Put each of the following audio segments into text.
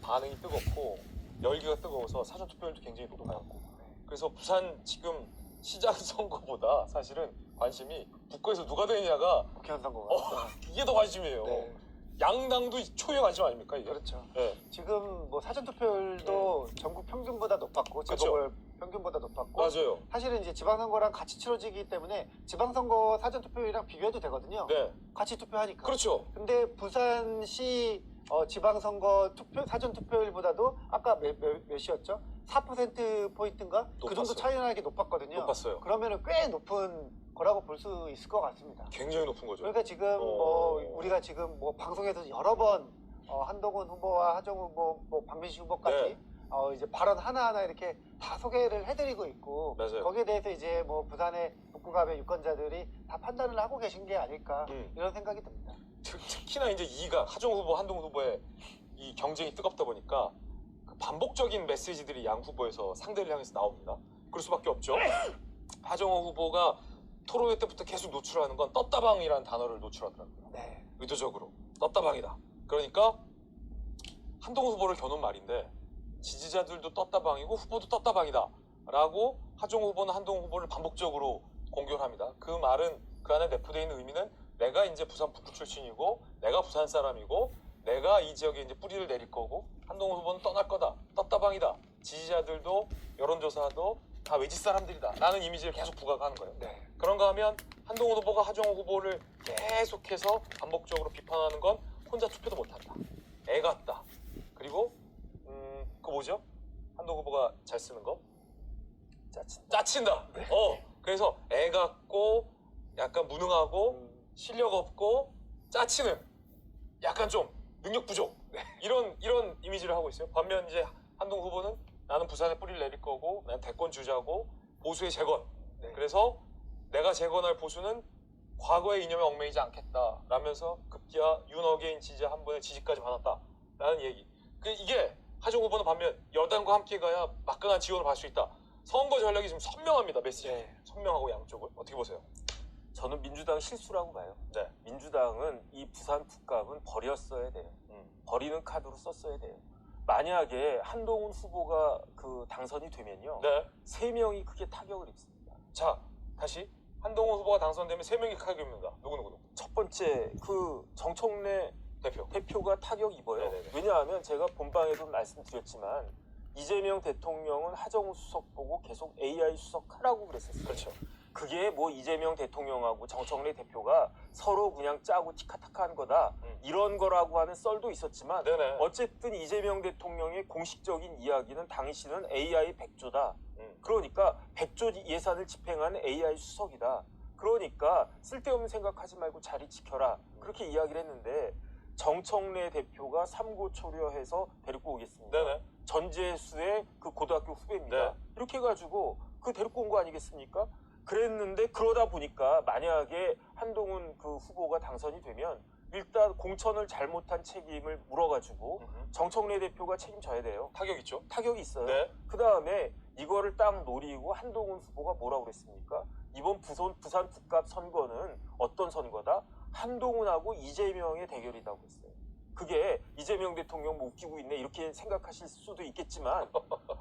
반응이 뜨겁고 열기가 뜨거워서 사전 투표율도 굉장히 높아졌고 그래서 부산 지금 시장 선거보다 사실은 관심이 북구에서 누가 되느냐가 국회의원 선거가 이게 더 관심이에요. 네. 양당도 초유의 관심 아닙니까 이게? 그렇죠. 네. 지금 뭐 사전 투표율도 전국 평균보다 높았고 재보궐 평균보다 높았고 맞아요. 사실은 이제 지방선거랑 같이 치러지기 때문에 지방선거 사전 투표율이랑 비교해도 되거든요. 네. 같이 투표하니까. 그렇죠. 근데 부산시 지방선거 사전 투표율보다도 아까 몇이었죠? 4% 포인트인가? 그 정도 높았어요. 차이 나게 높았거든요. 높았어요. 그러면은 꽤 높은 거라고 볼 수 있을 것 같습니다. 굉장히 높은 거죠. 그러니까 지금 뭐 우리가 지금 뭐 방송에서 여러 번 한동훈 후보와 하정우 후보, 뭐 박민식 후보까지 네. 이제 발언 하나하나 이렇게 다 소개를 해드리고 있고 맞아요. 거기에 대해서 이제 뭐 부산의 북구갑의 유권자들이 다 판단을 하고 계신 게 아닐까 이런 생각이 듭니다. 특히나 이제 이가 하정우 후보, 한동훈 후보의 이 경쟁이 뜨겁다 보니까 그 반복적인 메시지들이 양 후보에서 상대를 향해서 나옵니다. 그럴 수밖에 없죠. 하정우 후보가 토론회 때부터 계속 노출하는 건 떴다방이라는 단어를 노출하더라고요. 네. 의도적으로 떴다방이다. 그러니까 한동훈 후보를 겨눈 말인데 지지자들도 떴다방이고 후보도 떴다방이다 라고 하정우 후보는 한동훈 후보를 반복적으로 공격을 합니다. 그 말은 그 안에 내포되어 있는 의미는 내가 이제 부산 북구 출신이고 내가 부산 사람이고 내가 이 지역에 이제 뿌리를 내릴 거고 한동훈 후보는 떠날 거다. 떴다방이다. 지지자들도 여론조사도 다 외지 사람들이다 라는 이미지를 계속 부각하는 거예요. 네. 그런가 하면 한동훈 후보가 하정우 후보를 계속해서 반복적으로 비판하는 건 혼자 투표도 못한다. 애 같다. 그리고 그거 뭐죠? 한동훈 후보가 잘 쓰는 거? 짜친다. 네. 그래서 애 같고 약간 무능하고 실력 없고 짜치는 약간 좀 능력 부족 이런 이미지를 하고 있어요. 반면 이제 한동훈 후보는 나는 부산에 뿌리를 내릴 거고 난 대권 주자고 보수의 재건. 네. 그래서 내가 재건할 보수는 과거의 이념에 얽매이지 않겠다 라면서 급기야 윤어게인 지지자 한 분의 지지까지 받았다 라는 얘기. 이게 하정우 후보는 반면 여당과 함께 가야 막강한 지원을 받을 수 있다. 선거 전략이 지금 선명합니다. 메시지. 네. 선명하고 양쪽을. 어떻게 보세요? 저는 민주당 실수라고 봐요. 네. 민주당은 이 부산 북갑은 버렸어야 돼요. 버리는 카드로 썼어야 돼요. 만약에 한동훈 후보가 그 당선이 되면요. 네. 3명이 크게 타격을 입습니다. 자, 다시 한동훈 후보가 당선되면 3명이 타격입니다. 누구? 첫 번째 그 정청래 대표가 타격 입어요. 네네네. 왜냐하면 제가 본방에도 말씀드렸지만 이재명 대통령은 하정우 수석 보고 계속 AI 수석하라고 그랬었어요. 그렇죠. 그게 뭐 이재명 대통령하고 정청래 대표가 서로 그냥 짜고 티카타카한 거다 이런 거라고 하는 썰도 있었지만 네네. 어쨌든 이재명 대통령의 공식적인 이야기는 당신은 AI 100조다. 그러니까 100조 예산을 집행하는 AI 수석이다. 그러니까 쓸데없는 생각하지 말고 자리 지켜라. 그렇게 이야기를 했는데 정청래 대표가 삼고초려해서 데리고 오겠습니다. 네네. 전재수의 그 고등학교 후배입니다. 네. 이렇게 해가지고 그 데리고 온 거 아니겠습니까? 그랬는데 그러다 보니까 만약에 한동훈 그 후보가 당선이 되면 일단 공천을 잘못한 책임을 물어가지고 정청래 대표가 책임져야 돼요. 타격 있죠. 타격이 있어요. 네. 그 다음에 이거를 딱 노리고 한동훈 후보가 뭐라고 그랬습니까? 이번 부산 북갑 선거는 어떤 선거다? 한동훈하고 이재명의 대결이라고 했어요. 그게 이재명 대통령 뭐 웃기고 있네 이렇게 생각하실 수도 있겠지만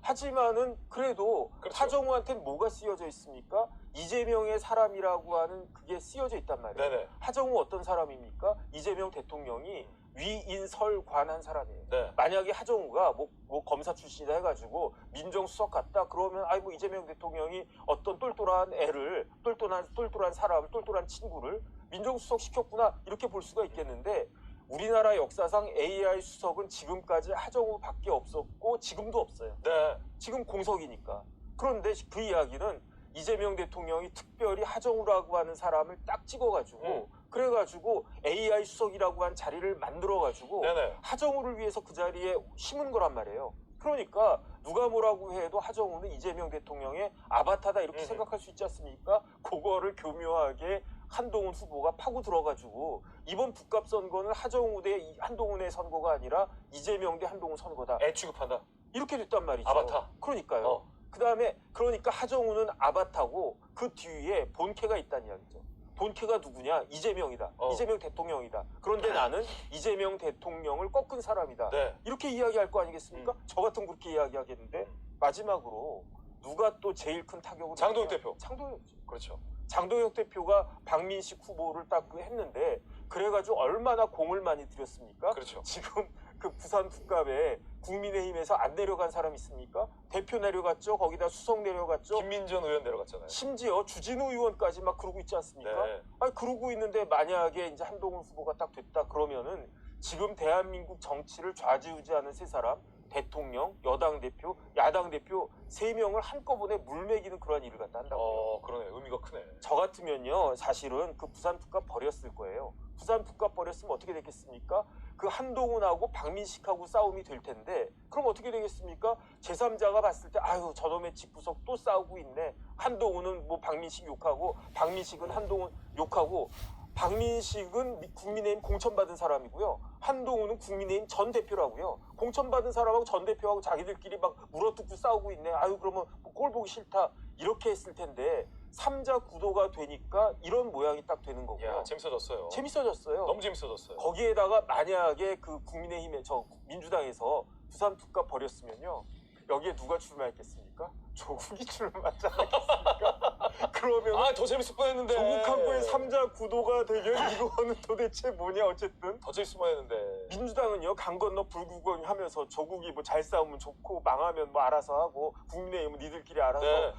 하지만은 그래도 그렇죠. 하정우한테는 뭐가 쓰여져 있습니까? 이재명의 사람이라고 하는 그게 쓰여져 있단 말이에요. 네네. 하정우 어떤 사람입니까? 이재명 대통령이 위인설관한 사람이에요. 네. 만약에 하정우가 뭐 검사 출신이다 해가지고 민정수석 같다 그러면 뭐 이재명 대통령이 어떤 똘똘한 애를 똘똘한 사람을 똘똘한 친구를 민정수석 시켰구나 이렇게 볼 수가 있겠는데 우리나라 역사상 AI 수석은 지금까지 하정우밖에 없었고 지금도 없어요. 네. 지금 공석이니까. 그런데 그 이야기는 이재명 대통령이 특별히 하정우라고 하는 사람을 딱 찍어가지고 그래가지고 AI 수석이라고 한 자리를 만들어가지고 네네. 하정우를 위해서 그 자리에 심은 거란 말이에요. 그러니까 누가 뭐라고 해도 하정우는 이재명 대통령의 아바타다 이렇게 생각할 수 있지 않습니까? 그거를 교묘하게 한동훈 후보가 파고 들어가지고 이번 북갑 선거는 하정우 대 한동훈의 선거가 아니라 이재명 대 한동훈 선거다. 애 취급한다. 이렇게 됐단 말이죠. 아바타. 그러니까요. 그 다음에 그러니까 하정우는 아바타고 그 뒤에 본캐가 있다는 이야기죠. 본캐가 누구냐? 이재명이다. 어. 이재명 대통령이다. 그런데 나는 이재명 대통령을 꺾은 사람이다. 네. 이렇게 이야기할 거 아니겠습니까? 저 같은 그렇게 이야기하겠는데 마지막으로 누가 또 제일 큰 타격을 장동혁 입었냐? 대표. 장동혁이죠. 그렇죠. 장동혁 대표가 박민식 후보를 딱 했는데 그래가지고 얼마나 공을 많이 들였습니까? 그렇죠. 지금 그 부산 국갑에 국민의힘에서 안 내려간 사람 있습니까? 대표 내려갔죠. 거기다 수석 내려갔죠. 김민전 의원 내려갔잖아요. 심지어 주진우 의원까지 막 그러고 있지 않습니까? 네. 아니 그러고 있는데 만약에 이제 한동훈 후보가 딱 됐다 그러면은 지금 대한민국 정치를 좌지우지하는 세 사람 대통령, 여당 대표, 야당 대표 세 명을 한꺼번에 물매기는 그런 일을 갖다 한다고요. 그러네. 의미가 크네. 저 같으면요 사실은 그 부산 특갑 버렸을 거예요. 부산 특갑 버렸으면 어떻게 됐겠습니까? 그 한동훈하고 박민식하고 싸움이 될 텐데 그럼 어떻게 되겠습니까? 제3자가 봤을 때 아유 저놈의 집구석 또 싸우고 있네. 한동훈은 뭐 박민식 욕하고 박민식은 한동훈 욕하고 박민식은 국민의힘 공천받은 사람이고요. 한동훈은 국민의힘 전 대표라고요. 공천받은 사람하고 전 대표하고 자기들끼리 막 물어뜯고 싸우고 있네. 아유 그러면 꼴 보기 싫다. 이렇게 했을 텐데 3자 구도가 되니까 이런 모양이 딱 되는 거고요. 야, 재밌어졌어요. 재밌어졌어요. 너무 재밌어졌어요. 거기에다가 만약에 그 국민의힘에 저 민주당에서 부산 특갑 버렸으면요. 여기에 누가 출마했겠습니까? 조국이 출마하지 않겠습니까? 그러면 더 재밌을 뻔했는데. 조국하고의 3자 구도가 되면 이거는 도대체 뭐냐 어쨌든 더 재밌을 뻔했는데. 민주당은요 강 건너 불구경 하면서 조국이 뭐 잘 싸우면 좋고 망하면 뭐 알아서 하고 국민의힘은 니들끼리 알아서 네.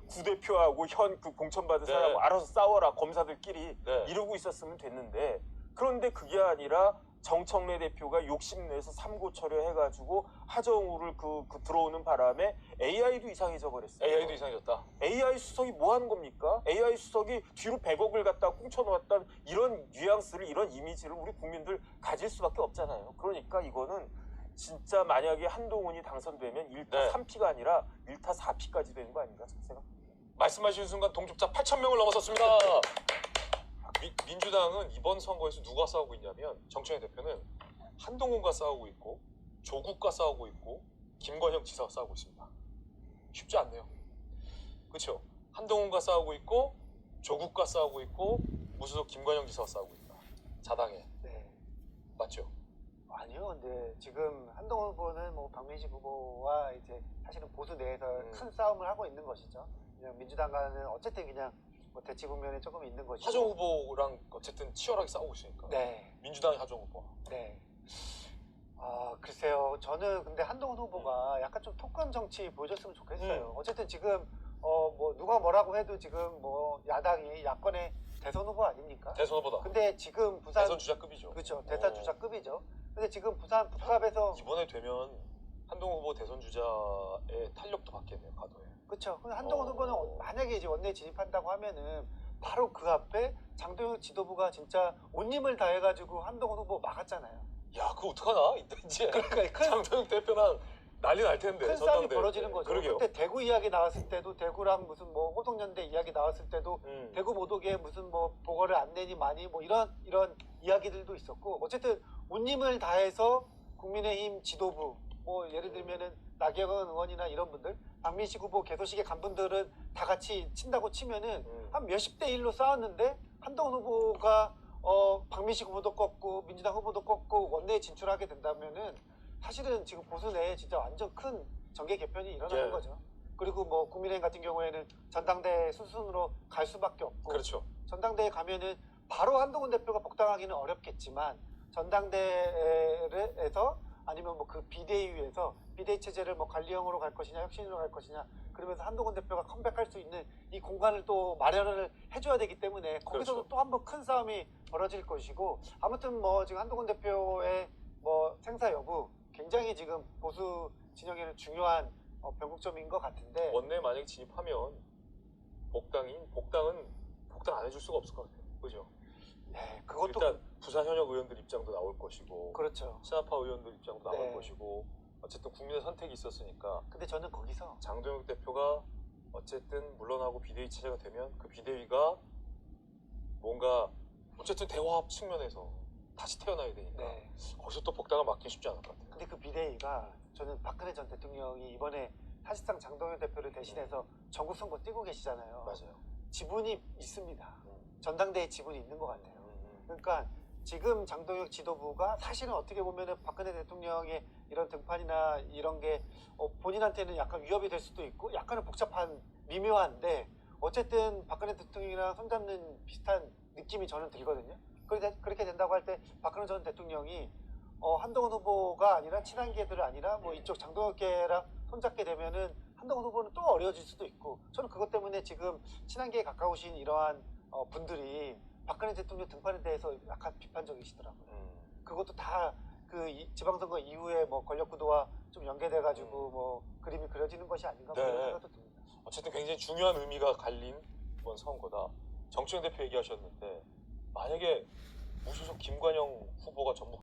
구대표하고 현 그 공천받은 네. 사람하고 알아서 싸워라 검사들끼리 네. 이러고 있었으면 됐는데 그런데 그게 아니라 정청래 대표가 욕심내서 삼고처려 해가지고 하정우를 그 들어오는 바람에 AI도 이상해져 버렸어요. AI도 이상해졌다. AI 수석이 뭐 하는 겁니까? AI 수석이 뒤로 100억을 갖다 꽁쳐놓았던 이런 뉘앙스를 이런 이미지를 우리 국민들 가질 수밖에 없잖아요. 그러니까 이거는 진짜 만약에 한동훈이 당선되면 1타 네. 3피가 아니라 1타 4피까지 되는 거 아닌가 생각? 말씀하신 순간 동접자 8,000명을 넘어섰습니다. 민주당은 이번 선거에서 누가 싸우고 있냐면 정청래 대표는 한동훈과 싸우고 있고 조국과 싸우고 있고 김관영 지사와 싸우고 있습니다. 쉽지 않네요. 그렇죠? 한동훈과 싸우고 있고 조국과 싸우고 있고 무소속 김관영 지사와 싸우고 있다. 자당에. 네. 맞죠? 아니요. 근데 지금 한동훈 후보는 뭐 박민식 후보와 이제 사실은 보수 내에서 큰 싸움을 하고 있는 것이죠. 그냥 민주당과는 어쨌든 그냥 뭐 대치 국면에 조금 있는 것이고. 하정 후보랑 어쨌든 치열하게 싸우고 있으니까. 네. 민주당의 하정 후보. 네. 아, 글쎄요. 저는 근데 한동훈 후보가 약간 좀 토큰 정치 보여줬으면 좋겠어요. 어쨌든 지금 뭐 누가 뭐라고 해도 지금 뭐 야당이 야권의 대선 후보 아닙니까? 대선 후보다. 근데 지금 부산 대선 주자급이죠. 그렇죠. 대선 주자급이죠. 근데 지금 부산 북갑에서 이번에 되면 한동훈 후보 대선 주자의 탄력도 받겠네요. 가도에. 그렇죠. 한동훈 후보는 만약에 이제 원내에 진입한다고 하면은 바로 그 앞에 장동혁 지도부가 진짜 온 힘을 다해가지고 한동훈 후보 막았잖아요. 야, 그거 어떡하나? 이제 그러니까 큰, 장동혁 대표랑 난리 날 텐데. 큰 싸움이 전당대회 벌어지는 때. 거죠. 그러게요. 그때 대구 이야기 나왔을 때도 대구랑 무슨 뭐 호동연대 이야기 나왔을 때도 대구 모독에 무슨 뭐 보고를 안 내니 많이 뭐 이런 이야기들도 있었고 어쨌든 온 힘을 다해서 국민의힘 지도부 뭐 예를 들면은 나경원 의원이나 이런 분들 박민식 후보 개소식에 간 분들은 다 같이 친다고 치면은 한 몇십 대 1로 싸웠는데 한동훈 후보가 박민식 후보도 꺾고 민주당 후보도 꺾고 원내에 진출하게 된다면은 사실은 지금 보수 내에 진짜 완전 큰 정계 개편이 일어나는 예. 거죠. 그리고 뭐 국민의힘 같은 경우에는 전당대 순순으로 갈 수밖에 없고 그렇죠. 전당대에 가면은 바로 한동훈 대표가 복당하기는 어렵겠지만 전당대회에서 아니면 뭐 그 비대위에서 비대위 체제를 뭐 관리형으로 갈 것이냐 혁신으로 갈 것이냐 그러면서 한동훈 대표가 컴백할 수 있는 이 공간을 또 마련을 해줘야 되기 때문에 거기서도 그렇죠. 또 한 번 큰 싸움이 벌어질 것이고 아무튼 뭐 지금 한동훈 대표의 뭐 생사 여부 굉장히 지금 보수 진영에는 중요한 변곡점인 것 같은데 원내에 만약에 진입하면 복당은 복당 안 해줄 수가 없을 것 같아요. 그죠? 네, 그것도 일단 부산 현역 의원들 입장도 나올 것이고 그렇죠. 친하파 의원들 입장도 나올 네. 것이고 어쨌든 국민의 선택이 있었으니까 근데 저는 거기서 장동혁 대표가 어쨌든 물러나고 비대위 체제가 되면 그 비대위가 뭔가 어쨌든 대화 측면에서 다시 태어나야 되니까 네. 거기서 또 복당을 막기 쉽지 않을 것 같아요. 근데 그 비대위가 저는 박근혜 전 대통령이 이번에 사실상 장동혁 대표를 대신해서 전국 선거 뛰고 계시잖아요. 맞아요. 지분이 있습니다. 전당대회 지분이 있는 것 같아요. 그러니까 지금 장동혁 지도부가 사실은 어떻게 보면은 박근혜 대통령의 이런 등판이나 이런 게 본인한테는 약간 위협이 될 수도 있고 약간은 복잡한 미묘한데 어쨌든 박근혜 대통령이랑 손잡는 비슷한 느낌이 저는 들거든요. 그렇게 된다고 할 때 박근혜 전 대통령이 한동훈 후보가 아니라 친한계들 아니라 뭐 이쪽 장동혁계랑 손잡게 되면은 한동훈 후보는 또 어려워질 수도 있고 저는 그것 때문에 지금 친한계에 가까우신 이러한 분들이 박근혜 대통령 등판에 대해서 약간 비판적이시더라고요. 그것도 다 그 지방선거 이후에 뭐 권력 구도와 좀 연계돼가지고 뭐 그림이 그려지는 것이 아닌가 네. 그런 생각도 듭니다. 어쨌든 굉장히 중요한 의미가 갈린 이번 선거다. 정치영 대표 얘기하셨는데 만약에 무소속 김관영 후보가 전북